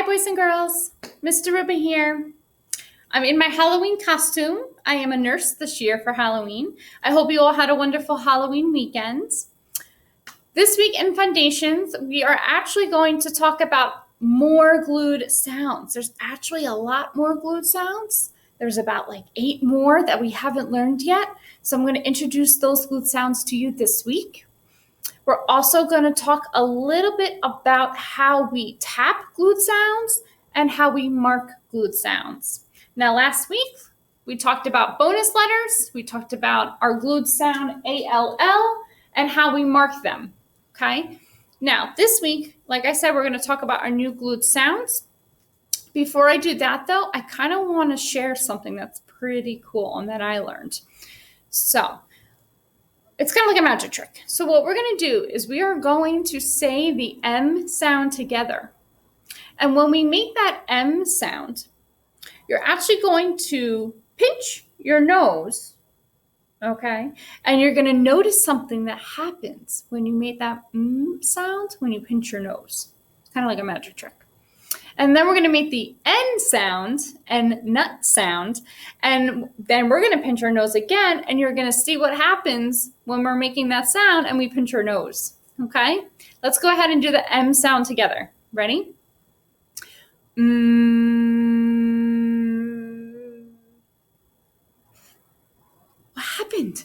Hi, boys and girls. Mr. Ruby here. I'm in my Halloween costume. I am a nurse this year for Halloween. I hope you all had a wonderful Halloween weekend. This week in Foundations, we are actually going to talk about more glued sounds. There's actually a lot more glued sounds. There's about 8 more that we haven't learned yet. So I'm going to introduce those glued sounds to you this week. We're also going to talk a little bit about how we tap glued sounds and how we mark glued sounds. Now, last week, we talked about bonus letters. We talked about our glued sound ALL and how we mark them, okay? Now, this week, like I said, we're going to talk about our new glued sounds. Before I do that, though, I kind of want to share something that's pretty cool and that I learned. So, it's kind of like a magic trick. So what we're going to do is we are going to say the M sound together. And when we make that M sound, you're actually going to pinch your nose, okay? And you're going to notice something that happens when you make that M sound when you pinch your nose. It's kind of like a magic trick. And then we're going to make the N sound and nut sound. And then we're going to pinch our nose again. And you're going to see what happens when we're making that sound and we pinch our nose. Okay? Let's go ahead and do the M sound together. Ready? What happened?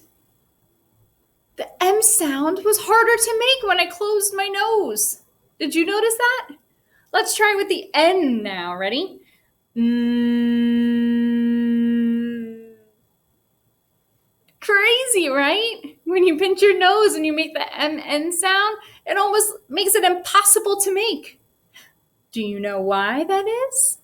The M sound was harder to make when I closed my nose. Did you notice that? Let's try with the N now. Ready? Crazy, right? When you pinch your nose and you make the MN sound, it almost makes it impossible to make. Do you know why that is?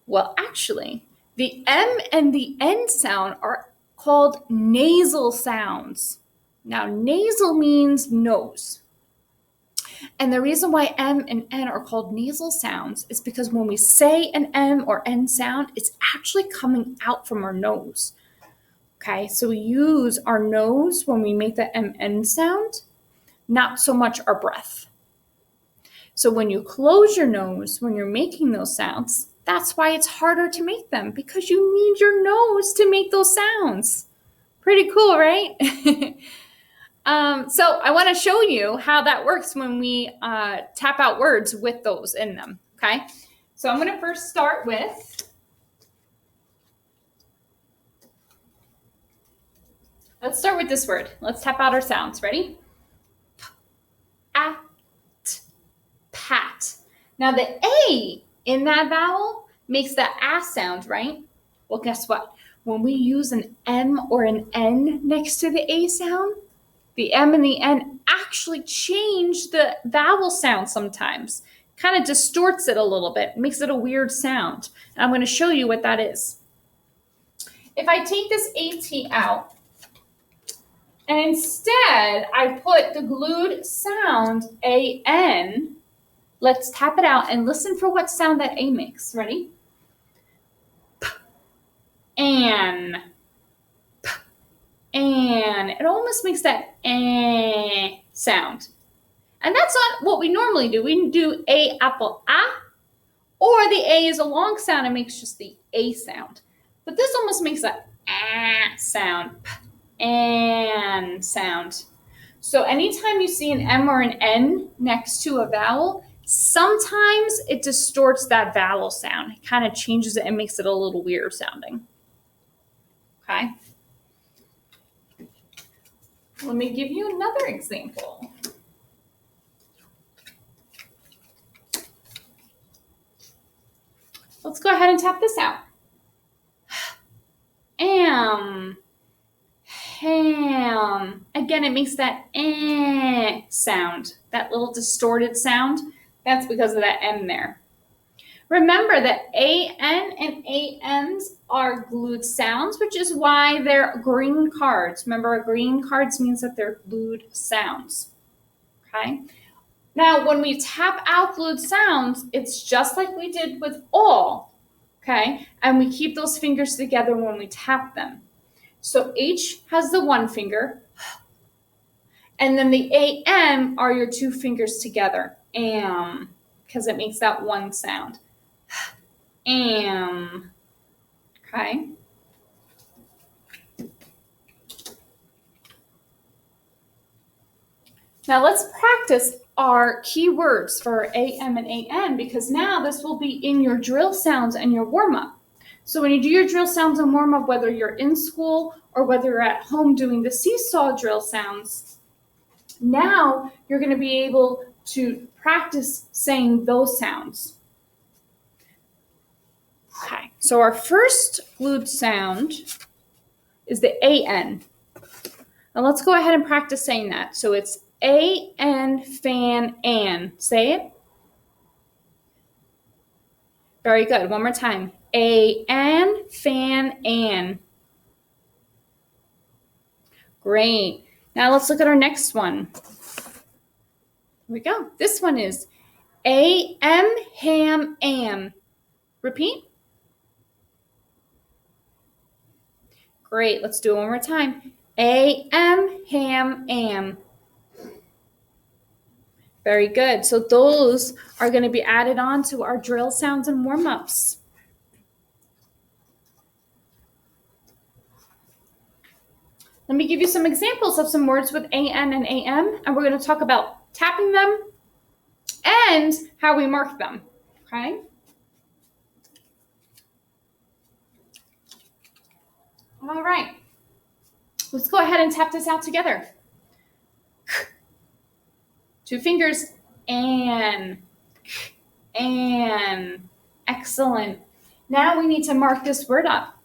Well, actually, the M and the N sound are called nasal sounds. Now, nasal means nose. And the reason why M and N are called nasal sounds is because when we say an M or N sound, it's actually coming out from our nose. Okay, so we use our nose when we make the MN sound, not so much our breath. So when you close your nose, when you're making those sounds, that's why it's harder to make them, because you need your nose to make those sounds. Pretty cool, right? So I want to show you how that works when we tap out words with those in them, okay? So I'm going to first start with, let's start with this word. Let's tap out our sounds. Ready? At, pat. Now the A in that vowel makes the A sound, right? Well, guess what? When we use an M or an N next to the A sound, the M and the N actually change the vowel sound sometimes. Kind of distorts it a little bit, makes it a weird sound. And I'm going to show you what that is. If I take this AT out, and instead I put the glued sound AN, let's tap it out and listen for what sound that A makes. Ready? An. And it almost makes that sound. And that's not what we normally do. We do A apple ah, or the A is a long sound and makes just the A sound. But this almost makes a sound, and sound. So anytime you see an M or an N next to a vowel, sometimes it distorts that vowel sound. It kind of changes it and makes it a little weird sounding. Okay? Let me give you another example. Let's go ahead and tap this out. Am, ham. Again, it makes that sound, that little distorted sound. That's because of that M there. Remember that AN and ANs are glued sounds, which is why they're green cards. Remember, green cards means that they're glued sounds. Okay? Now, when we tap out glued sounds, it's just like we did with all. Okay? And we keep those fingers together when we tap them. So H has the one finger, and then the AM are your two fingers together. Am. because it makes that one sound. Am. Okay. Now let's practice our keywords for AM and AN, because now this will be in your drill sounds and your warm-up. So when you do your drill sounds and warm-up, whether you're in school or whether you're at home doing the seesaw drill sounds, now you're going to be able to practice saying those sounds. Okay, so our first glued sound is the AN. Now let's go ahead and practice saying that. So it's AN, fan, an. Say it. Very good. One more time. AN, fan, an. Great. Now let's look at our next one. Here we go. This one is AM, ham, am. Repeat. Great. Let's do it one more time. AM, ham, am. Very good. So those are going to be added on to our drill sounds and warm-ups. Let me give you some examples of some words with AN and AM, and we're going to talk about tapping them and how we mark them. Okay? All right. Let's go ahead and tap this out together. 2 fingers, and. Excellent. Now we need to mark this word up.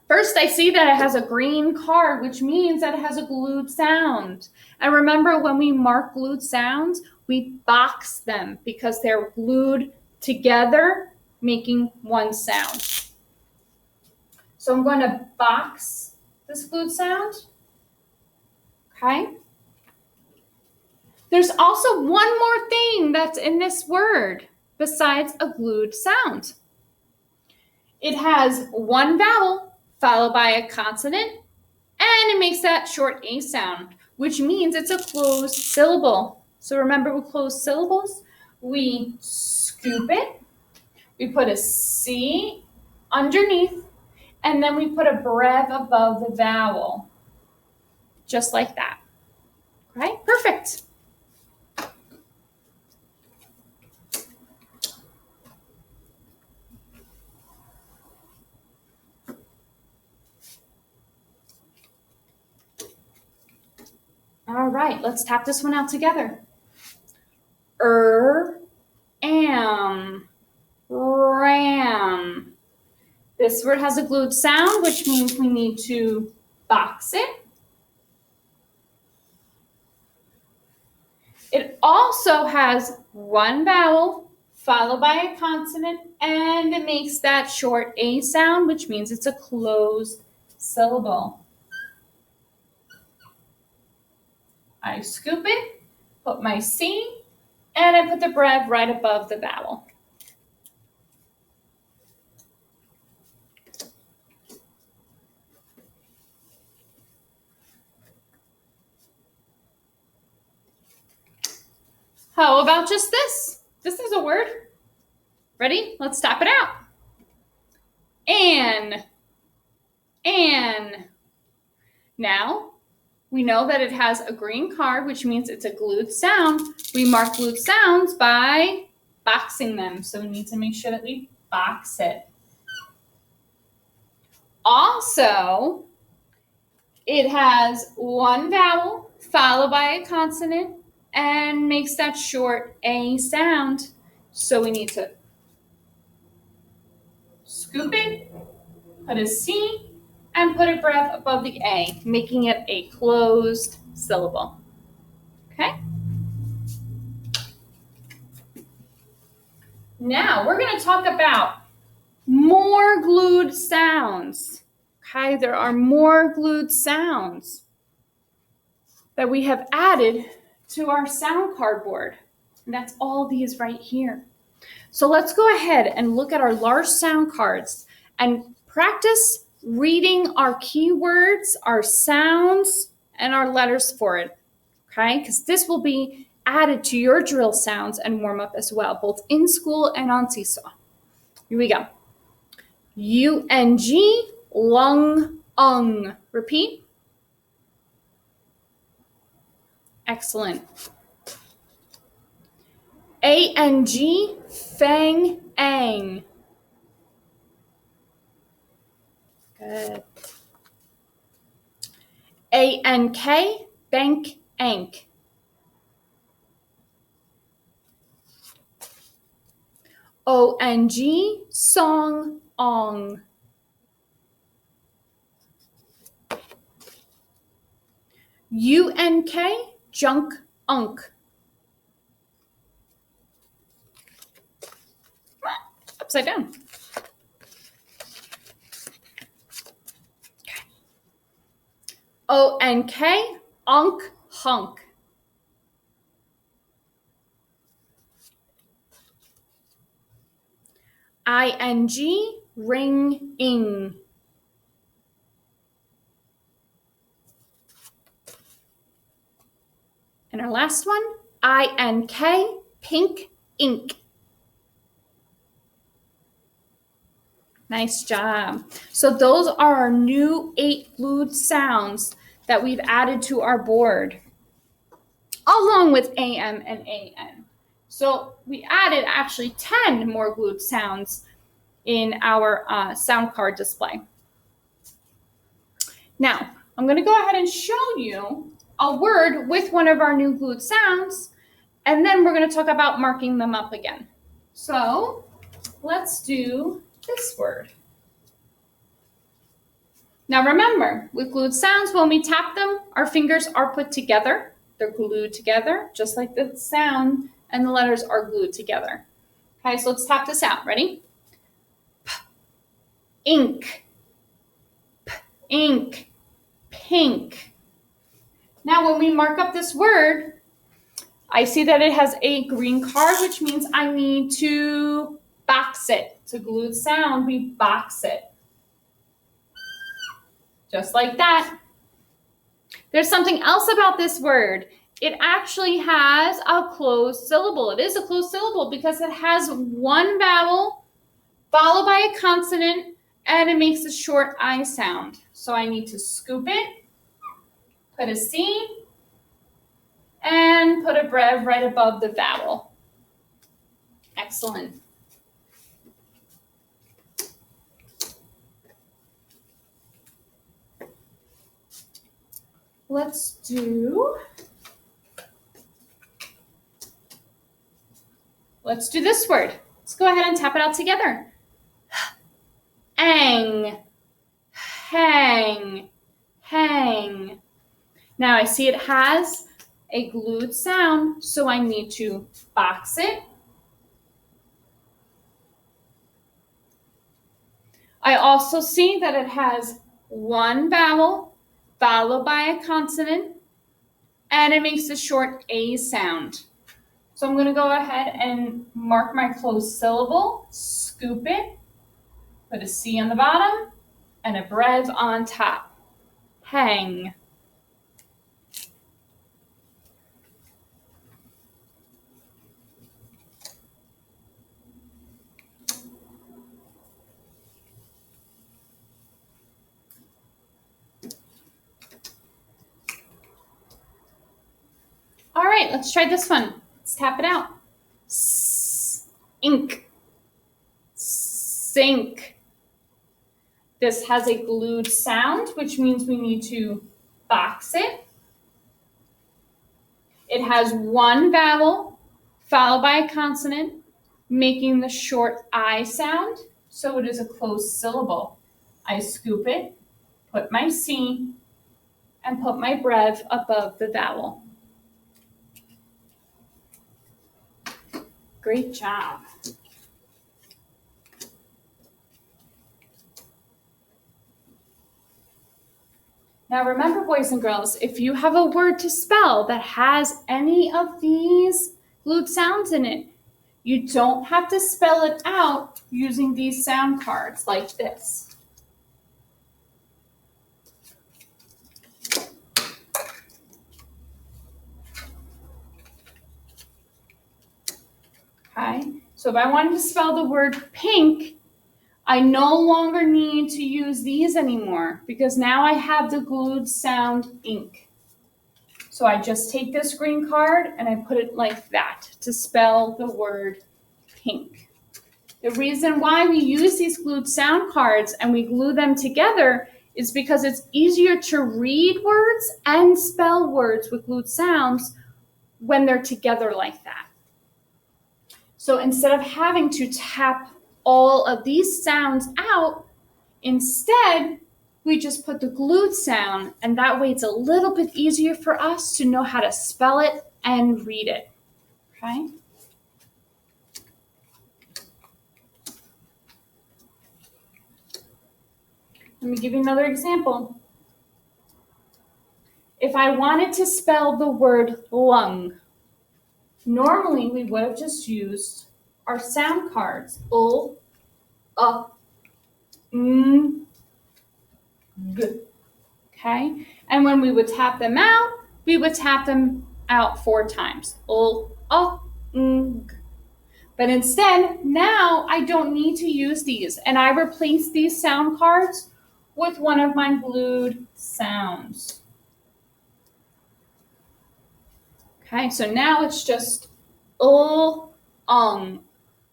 First, I see that it has a green card, which means that it has a glued sound. And remember, when we mark glued sounds, we box them because they're glued together, making one sound. So I'm going to box this glued sound. Okay? There's also one more thing that's in this word besides a glued sound. It has one vowel followed by a consonant, and it makes that short A sound, which means it's a closed syllable. So remember, with closed syllables, we scoop it, we put a C underneath, and then we put a breath above the vowel, just like that. Okay, perfect. All right, let's tap this one out together. Am, ram. This word has a glued sound, which means we need to box it. It also has one vowel followed by a consonant, and it makes that short A sound, which means it's a closed syllable. I scoop it, put my C, and I put the breath right above the vowel. How about just this? This is a word. Ready? Let's tap it out. An. Now, we know that it has a green card, which means it's a glued sound. We mark glued sounds by boxing them. So we need to make sure that we box it. Also, it has one vowel followed by a consonant and makes that short A sound. So we need to scoop it, put a C, and put a breath above the A, making it a closed syllable. Okay? Now we're going to talk about more glued sounds. Okay, there are more glued sounds that we have added to our sound cardboard. And that's all these right here. So let's go ahead and look at our large sound cards and practice reading our keywords, our sounds, and our letters for it. Okay, because this will be added to your drill sounds and warm up as well, both in school and on Seesaw. Here we go. U-N-G, lung, ung. Repeat. Excellent. A-N-G, fang, ang. Good. A-N-K, bank, ank. O-N-G, song, ong. U-N-K, junk, unk. Upside down. Okay. O-N-K, unk, hunk. I-N-G, ring, ing. And our last one, I-N-K, pink, ink. Nice job. So those are our new 8 glued sounds that we've added to our board, along with AM and AN. So we added actually 10 more glued sounds in our sound card display. Now, I'm going to go ahead and show you a word with one of our new glued sounds, and then we're going to talk about marking them up again. So let's do this word. Now remember, with glued sounds, when we tap them, our fingers are put together. They're glued together, just like the sound and the letters are glued together. Okay, so let's tap this out. Ready? P, ink, P, ink, pink. Now when we mark up this word, I see that it has a green card, which means I need to box it. It's a glued sound, we box it. Just like that. There's something else about this word. It actually has a closed syllable. It is a closed syllable because it has one vowel followed by a consonant, and it makes a short I sound. So I need to scoop it, put a C, and put a brev right above the vowel. Excellent. Let's do this word. Let's go ahead and tap it out together. Ang, hang, hang. Now I see it has a glued sound, so I need to box it. I also see that it has one vowel followed by a consonant, and it makes a short A sound. So I'm going to go ahead and mark my closed syllable, scoop it, put a C on the bottom, and a brev on top. Hang. All right, let's try this one. Let's tap it out. Ink, sink. This has a glued sound, which means we need to box it. It has one vowel followed by a consonant, making the short I sound, so it is a closed syllable. I scoop it, put my C, and put my brev above the vowel. Great job. Now remember, boys and girls, if you have a word to spell that has any of these glued sounds in it, you don't have to spell it out using these sound cards like this. Okay, so if I wanted to spell the word pink, I no longer need to use these anymore because now I have the glued sound ink. So I just take this green card and I put it like that to spell the word pink. The reason why we use these glued sound cards and we glue them together is because it's easier to read words and spell words with glued sounds when they're together like that. So instead of having to tap all of these sounds out, instead, we just put the glued sound, and that way it's a little bit easier for us to know how to spell it and read it, okay? Let me give you another example. If I wanted to spell the word lung, normally we would have just used our sound cards, l, n, g, okay? And when we would tap them out, we would tap them out 4 times, l, n, g. But instead, now I don't need to use these, and I replace these sound cards with one of my glued sounds. Okay, so now it's just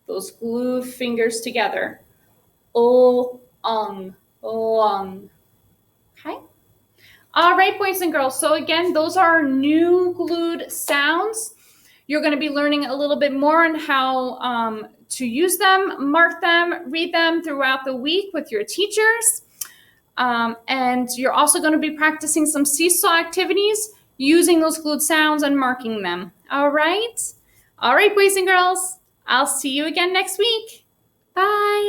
those glued fingers together. Lung. Okay? All right, boys and girls. So again, those are our new glued sounds. You're going to be learning a little bit more on how to use them, mark them, read them throughout the week with your teachers. And you're also going to be practicing some seesaw activities using those glued sounds and marking them. All right? All right, boys and girls. I'll see you again next week. Bye.